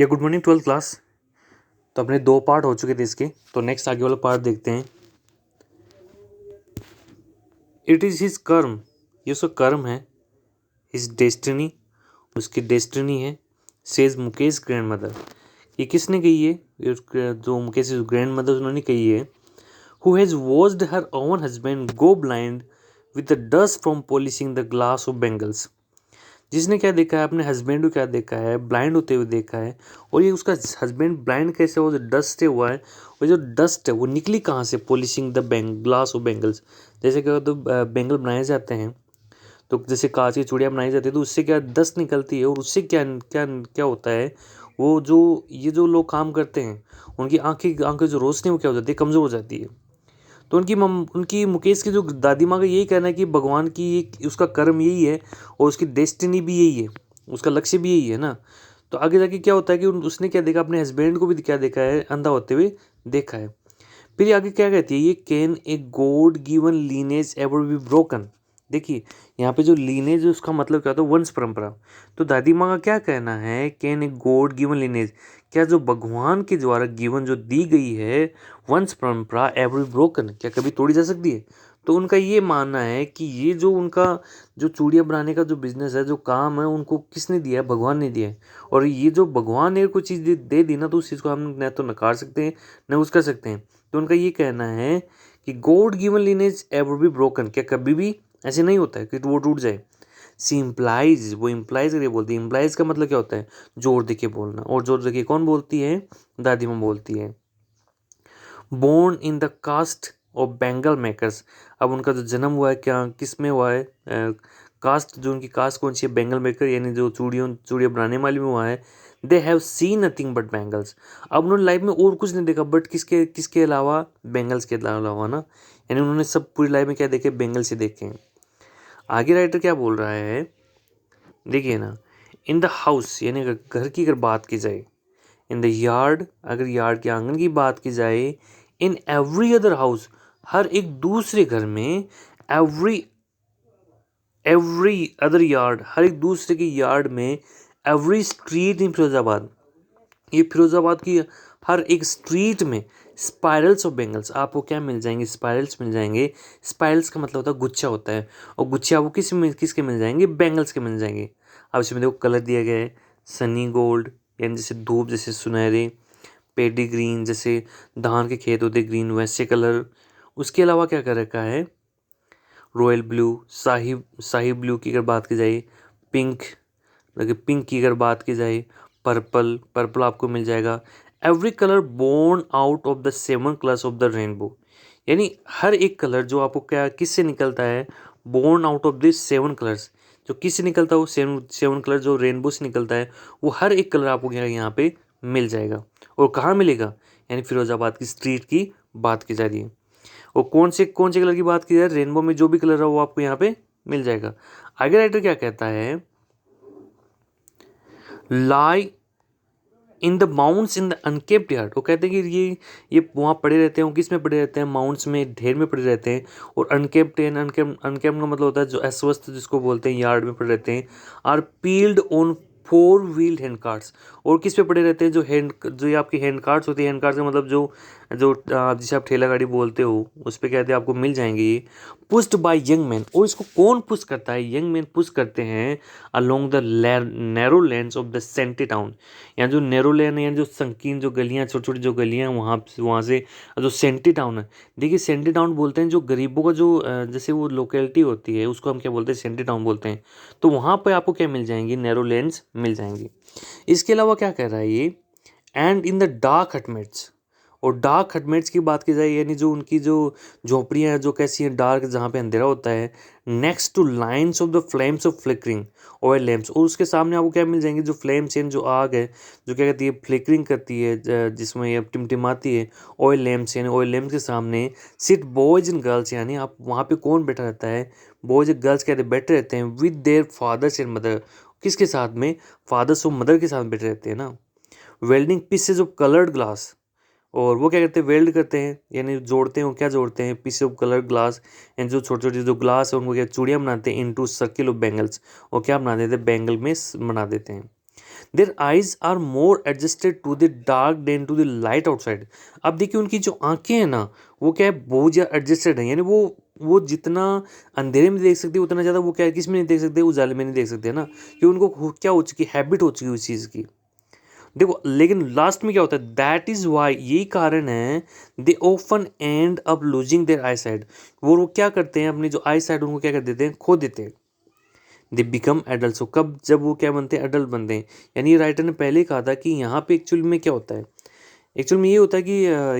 या good morning 12th class. तो अपने 2 पार्ट हो चुके थे इसके, तो नेक्स्ट आगे वाला पार्ट देखते हैं। इट इज़ हिज कर्म, ये उसका कर्म है। हिज डेस्टिनी, उसकी डेस्टिनी है। सेज मुकेश ग्रैंड मदर, ये किसने कही है? ये जो मुकेश ग्रैंड मदर उन्होंने कही है। Who has watched her own husband go blind with the dust from polishing the glass of bangles, जिसने क्या देखा है, अपने हस्बैंड को क्या देखा है, ब्लाइंड होते हुए देखा है। और ये उसका हस्बैंड ब्लाइंड कैसे हुआ? जो डस्ट से हुआ है, और जो डस्ट है वो निकली कहाँ से? Polishing the glass of bangles, जैसे क्या तो बेंगल बनाए जाते हैं, तो जैसे कांच की चूड़ियाँ बनाई जाती है, तो उससे क्या डस्ट निकलती है, और उससे क्या क्या क्या होता है, वो जो ये जो लोग काम करते हैं उनकी आंखें जो रोशनी वो क्या हो जाती है, कमज़ोर हो जाती है। तो उनकी मुकेश की जो दादी माँ का यही कहना है कि भगवान की उसका कर्म यही है, और उसकी डेस्टिनी भी यही है, उसका लक्ष्य भी यही है ना। तो आगे जाके क्या होता है कि उसने क्या देखा, अपने हस्बैंड को भी क्या देखा है, अंधा होते हुए देखा है। फिर ये आगे क्या कहती है, ये can a god given lineage ever be broken. देखिए यहाँ पे जो लीनेज उसका मतलब क्या होता है? वंश परंपरा। तो दादी माँ का क्या कहना है, can a god given lineage, क्या जो भगवान के द्वारा गिवन जो दी गई है वंश परंपरा एवर बी ब्रोकन, क्या कभी तोड़ी जा सकती है? तो उनका ये मानना है कि ये जो उनका जो चूड़ियाँ बनाने का जो बिजनेस है, जो काम है, उनको किसने दिया है? भगवान ने दिया है। और ये जो भगवान ने कोई चीज़ दे दी ना, तो उस चीज़ को हम न तो नकार सकते हैं न उस कर सकते हैं। तो उनका ये कहना है कि God given lineage ever be broken, क्या कभी भी ऐसे नहीं होता है कि वो टूट जाए। सी इम्प्लाइज, वो इम्प्लाइज करके बोलती है। इम्प्लाइज का मतलब क्या होता है? जोर देके बोलना। और जोर देके कौन बोलती है? दादी माँ बोलती है। Born in the caste of bangle makers, अब उनका जो जन्म हुआ है क्या किस में हुआ है? कास्ट, जो उनकी कास्ट कौन सी है? बेंगल मेकर, यानी जो चूड़ियाँ बनाने वाली में हुआ है। They have seen nothing but bangles, अब उन्होंने लाइफ में और कुछ नहीं देखा बट किसके किसके अलावा? बेंगल्स के अलावा ना, यानी उन्होंने सब पूरी लाइफ में क्या देखे? बेंगल से देखे हैं। आगे राइटर क्या बोल रहा है, देखिए ना। इन द हाउस, यानी अगर घर की अगर बात की जाए, इन द यार्ड, अगर यार्ड के आंगन की बात की जाए, इन एवरी अदर हाउस, हर एक दूसरे घर में, एवरी एवरी अदर यार्ड, हर एक दूसरे के यार्ड में, एवरी स्ट्रीट इन फिरोजाबाद, ये फिरोजाबाद की हर एक स्ट्रीट में स्पाइरल्स ऑफ बेंगल्स आपको क्या मिल जाएंगे? स्पाइरल्स मिल जाएंगे। स्पाइरल्स का मतलब होता है गुच्छा होता है, और गुच्छे आपको किसके मिल जाएंगे? बेंगल्स के मिल जाएंगे। अब इसमें देखो कलर दिया गया है, सनी गोल्ड, यानी जैसे धूप जैसे सुनहरे, पेडी ग्रीन, जैसे धान के खेत होते ग्रीन वैसे कलर। उसके अलावा क्या कर रखा है? रॉयल ब्लू, शाही ब्लू की अगर बात की जाए, पिंक, लगे पिंक की अगर बात की जाए, पर्पल आपको मिल जाएगा। Every colour born out of the 7 colours of the rainbow, यानी हर एक कलर जो आपको क्या किससे निकलता है? Born out of this 7 colours, जो किससे निकलता है? वो सेवन कलर जो रेनबो से निकलता है, वो हर एक कलर आपको यहाँ पे मिल जाएगा। और कहाँ मिलेगा? यानी फिरोजाबाद की स्ट्रीट की बात की जा रही है। और कौन से कलर की बात की जाए? रेनबो में जो भी कलर है वो आपको यहाँ पे मिल जाएगा। आगे राइटर क्या कहता है, lie in the mounds in the unkempt yard, वो कहते हैं कि ये वहाँ पड़े रहते हैं। वो किस में पड़े रहते हैं? माउंट्स में, ढेर में पड़े रहते हैं। और अनकेप्ड अनकेप्ड का मतलब होता है जो अस्वस्थ जिसको बोलते हैं, यार्ड में पड़े रहते हैं। Are piled on 4 wheeled hand carts, और किस पे पड़े रहते हैं? जो ये आपकी हैंड कार्ट्स होती है, हैंड कार्ट्स का मतलब जो जो जिसे आप ठेला गाड़ी बोलते हो, उस पे कहते हैं आपको मिल जाएंगे ये। पुश्ड बाय यंग मैन, और इसको कौन पुश करता है? यंग मैन पुश करते हैं along the narrow lanes of the shanty town, यहाँ जो नैरो लेन है, जो संकीर्ण जो गलियाँ, छोटी छोटी जो गलियाँ हैं, वहाँ से जो सेंटी टाउन है। देखिए सेंटी टाउन बोलते हैं जो गरीबों का जो जैसे वो लोकेलिटी होती है, उसको हम क्या बोलते हैं? सेंटी टाउन बोलते हैं। तो वहाँ पर आपको क्या मिल जाएंगी? नैरो लेन्स मिल जाएंगी। इसके अलावा क्या कह रहा है ये, एंड इन द डार्क हटमेट्स, और डार्क हटमेट्स की बात की जाए, यानी जो उनकी जो झोपड़ियाँ हैं जो कैसी हैं? डार्क, जहाँ पे अंधेरा होता है। Next two lines of the flames of flickering oil lamps, और उसके सामने आपको क्या मिल जाएंगे? जो फ्लेम्स हैं, जो आग है, जो क्या कहती है? फ्लिकरिंग करती है, जिसमें ये टिमटिमाती है। ऑयल लैम्प्स, यानी ऑयल लैम्प्स के सामने सिट बॉयज एंड गर्ल्स, यानी आप वहाँ पे कौन बैठा रहता है? बॉयज एंड गर्ल्स कहते बैठे रहते हैं with their fathers and mother, किसके साथ में? फादर्स और मदर के साथ बैठे रहते हैं ना। Welding pieces of coloured glass, और वो क्या करते हैं? वेल्ड करते हैं, यानी जोड़ते हैं। वो क्या जोड़ते हैं? Piece of colour glass, and जो छोटे छोटे जो ग्लास है उनको क्या चूड़ियाँ बनाते हैं इनटू सर्किल ऑफ बैंगल्स, और क्या बना देते हैं? बैंगल में बना देते हैं। Their eyes are more adjusted to the dark than to the light outside. अब देखिए उनकी जो आंखें हैं ना वो क्या है, बहुत ज़्यादा एडजस्टेड है, यानी वो जितना अंधेरे में देख सकते हैं उतना ज़्यादा वो क्या है, किस में नहीं देख सकते, उजाले में नहीं देख सकते, है ना, कि उनको क्या हो चुकी, हैबिट हो चुकी है उस चीज़ की। देखो लेकिन लास्ट में क्या होता है, दैट इज वाई, यही कारण है, they often end up losing their eyesight, वो क्या करते हैं अपनी जो आई साइट उनको क्या कर देते हैं, खो देते हैं। दे बिकम एडल्ट, कब, जब वो क्या बनते हैं, एडल्ट बनते हैं। यानी राइटर ने पहले ही कहा था कि यहाँ पे एक्चुअल में क्या होता है, एक्चुअल में ये होता है कि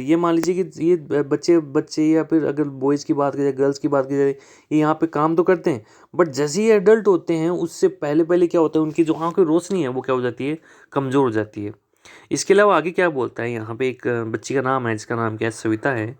ये मान लीजिए कि ये बच्चे बच्चे या फिर अगर बॉयज़ की बात की जाए, गर्ल्स की बात की जाए, ये यहाँ पे काम तो करते हैं, बट जैसे ही एडल्ट होते हैं उससे पहले पहले क्या होता है, उनकी जो आँख की रोशनी है वो क्या हो जाती है, कमज़ोर हो जाती है। इसके अलावा आगे क्या बोलता है, यहाँ पे एक बच्ची का नाम है जिसका नाम क्या है, सविता है।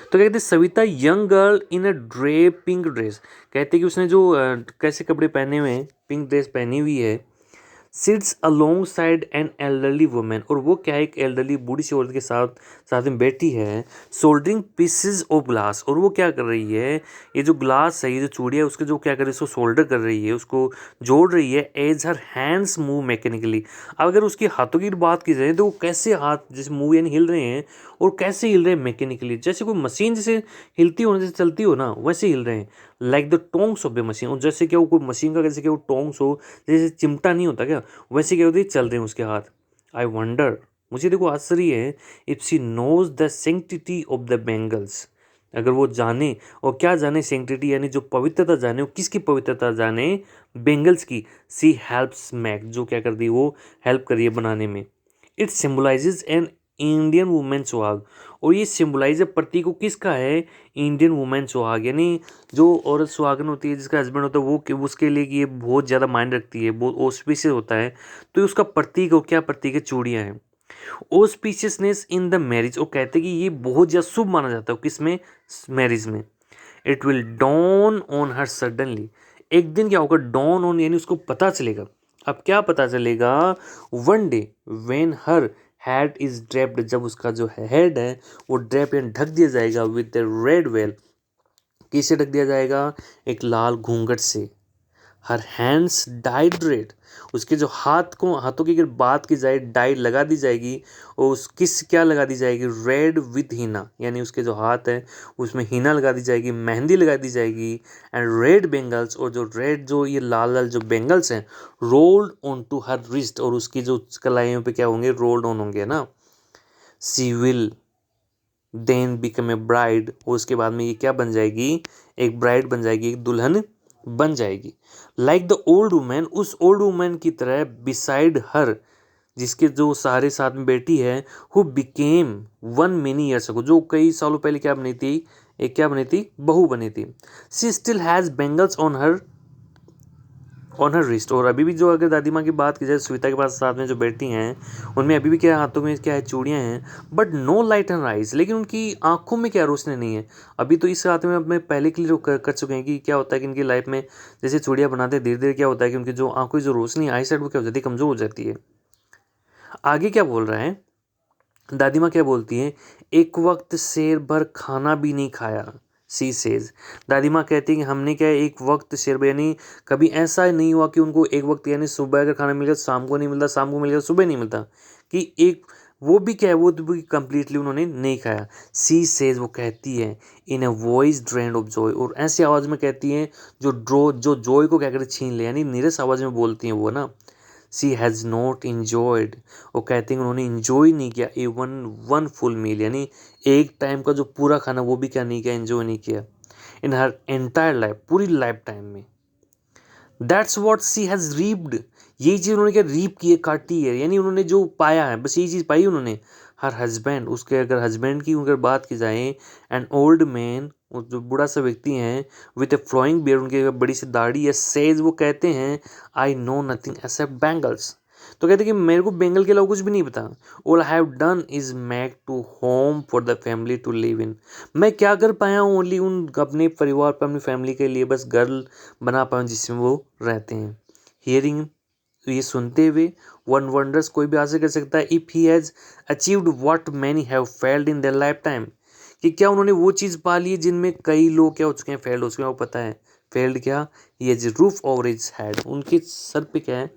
तो कहते हैं Savita young girl in a dress pink dress, कहते हैं कि उसने जो कैसे कपड़े पहने हुए हैं, पिंक ड्रेस पहनी हुई है, sits alongside an elderly women, और वो क्या है, एक एल्डरली बूढ़ी सी औरत के साथ साथ में बैठी है, सोल्डरिंग पीसेज ऑफ ग्लास, और वो क्या कर रही है, ये जो ग्लास है, ये जो चूड़िया है उसके जो क्या कर रही है, उसको सोल्डर कर रही है, उसको जोड़ रही है, as her hands move mechanically. अब अगर उसके हाथों की बात की जाए तो वो कैसे हाथ जैसे मूव यानी हिल रहे हैं, और कैसे हिल रहे हैं मैकेनिकली, जैसे कोई मशीन जैसे हिलती हो, जैसे चलती हो ना, वैसे हिल रहे हैं, like the tongs of the machine, और जैसे क्या वो कोई मशीन का जैसे क्या वो टोंग्स हो, जैसे चिमटा नहीं होता क्या, वैसे क्या होती है, चल रहे हैं उसके हाथ। आई वंडर, मुझे देखो आश्चर्य है, if she knows the sanctity of the bangles, अगर वो जाने, और क्या जाने, सेंक्टिटी यानी जो पवित्रता जाने, वो किसकी पवित्रता जाने, बेंगल्स की। सी हेल्प्स मैक, जो क्या कर दी, वो हेल्प कर रही है बनाने में। It symbolises an Indian women सुहाग, और ये सिम्बलाइज प्रतीक को किसका है, इंडियन वुमेन सुहाग, यानी जो औरत सुहागन होती है, जिसका हस्बैंड होता है, वो उसके लिए कि ये बहुत ज़्यादा मायने रखती है, बहुत ऑस्पिशियस होता है, तो उसका प्रतीक, और क्या प्रतीक है, चूड़ियाँ हैं। ऑस्पिशियसनेस इन द मैरिज, वो कहते हैं कि ये बहुत ज़्यादा शुभ माना जाता है, किसमें, मैरिज में। It will dawn on her suddenly, एक दिन क्या होगा, डॉन ऑन यानी उसको पता चलेगा। अब क्या पता चलेगा, one day when her head is draped, जब उसका जो हेड है वो ड्रेप यानी ढक दिया जाएगा, विद रेड वेल, किससे ढक दिया जाएगा, एक लाल घूंघट से। हर हैंड्स डाइड रेड, उसके जो हाथों की अगर बात की जाए, डाई लगा दी जाएगी, और उस किस क्या लगा दी जाएगी, रेड विद हीना, यानी उसके जो हाथ है उसमें हीना लगा दी जाएगी, मेहंदी लगा दी जाएगी, एंड रेड बेंगल्स, और जो रेड जो ये लाल लाल जो बेंगल्स हैं, rolled on to her wrist, और उसकी जो कलाइयों पे क्या होंगे, रोल्ड ऑन होंगे ना। She will then become a bride, और उसके बाद में ये क्या बन जाएगी, एक ब्राइड बन जाएगी, एक दुल्हन बन जाएगी। लाइक द ओल्ड वुमेन, उस ओल्ड वुमेन की तरह, बिसाइड हर, जिसके जो सहारे साथ में बैठी है, who became one many years ago, जो कई सालों पहले क्या बनी थी, एक क्या बनी थी, बहू बनी थी। She still has bangles on her wrist, और अभी भी जो अगर दादी माँ की बात की जाए, सुविता के पास साथ में जो बैठी हैं, उनमें अभी भी क्या हाथों में क्या है, चूड़ियाँ हैं, but no light in eyes, लेकिन उनकी आंखों में क्या रोशनी नहीं है। अभी तो इस रात में अपने पहले के लिए कर चुके हैं कि क्या होता है कि इनकी लाइफ में जैसे चूड़ियाँ बनाते हैं, धीरे धीरे क्या होता है कि उनकी जो आंखों की जो रोशनी आई साइड वो क्या हो जाती है, कमज़ोर हो जाती है। आगे क्या बोल रहा है, दादी माँ क्या बोलती हैं, एक वक्त शेर भर खाना भी नहीं खाया, सी सेज, दादी माँ कहती है कि हमने क्या है, एक वक्त शेर भर, यानी कभी ऐसा नहीं हुआ कि उनको एक वक्त यानी सुबह अगर खाना मिल गया शाम को नहीं मिलता, शाम को मिल गया सुबह नहीं मिलता, कि एक वो भी क्या है, वो भी कंप्लीटली उन्होंने नहीं खाया। सी सेज, वो कहती है, in a voice drained of joy, और ऐसी आवाज़ में कहती हैं जो जॉय को क्या करे, छीन ले, यानी नीरस आवाज़ में बोलती हैं वो ना। सी हैज़ नॉट इंजॉयड, वो कहते हैं उन्होंने इंजॉय नहीं किया, इवन वन फुल मील, यानी एक टाइम का जो पूरा खाना वो भी क्या नहीं किया, इंजॉय नहीं किया, इन हर एंटायर लाइफ, पूरी लाइफ टाइम में। दैट्स वॉट सी हैज़ रीप्ड, यही चीज़ उन्होंने क्या रीप की है, काटी है, यानी उन्होंने जो पाया है बस यही चीज़ पाई उन्होंने। हर हस्बैंड, उसके अगर हस्बैंड की अगर बात की जाए, एन ओल्ड मैन, वो जो बूढ़ा सा व्यक्ति हैं, विथ ए फ्लोइंग बियर्ड, उनके बड़ी सी दाढ़ी है, सेज, वो कहते हैं, I know nothing accept bangles, तो कहते हैं कि मेरे को बेंगल के अलावा कुछ भी नहीं पता। All I have done is make to home for the family to live in, मैं क्या कर पाया हूँ, ओनली उन अपने परिवार पर, अपनी फैमिली के लिए बस घर बना पाया हूँ जिसमें वो रहते हैं। हियरिंग, ये सुनते हुए, वन वंडर्स, कोई भी आशा कर सकता है, if he has achieved what many have failed in their life time, कि क्या उन्होंने वो चीज़ पा ली है जिनमें कई लोग क्या हो चुके हैं, फेल्ड हो चुके हैं। वो पता है फेल्ड क्या, ये रूफ ओवर हिज हेड, उनके सर पे क्या है,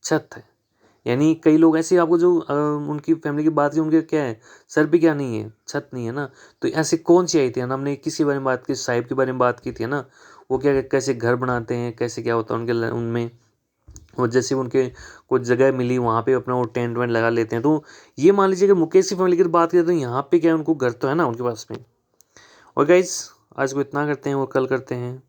छत है। यानी कई लोग ऐसे आपको जो उनकी फैमिली की बात की, उनके क्या है, सर पे क्या नहीं है, छत नहीं है ना। तो ऐसे कौन सी आई थी ना, हमने किसी बारे में बात की, साहिब के बारे में बात की थी ना। वो क्या कैसे घर बनाते हैं, कैसे क्या होता है उनके उनमें, और जैसे उनके कुछ जगह मिली वहाँ पे अपना वो टेंट वेंट लगा लेते हैं। तो ये मान लीजिए कि मुकेश की फैमिली की बात करें तो यहाँ पे क्या है, उनको घर तो है ना उनके पास में। और गाइस आज को इतना करते हैं और कल करते हैं।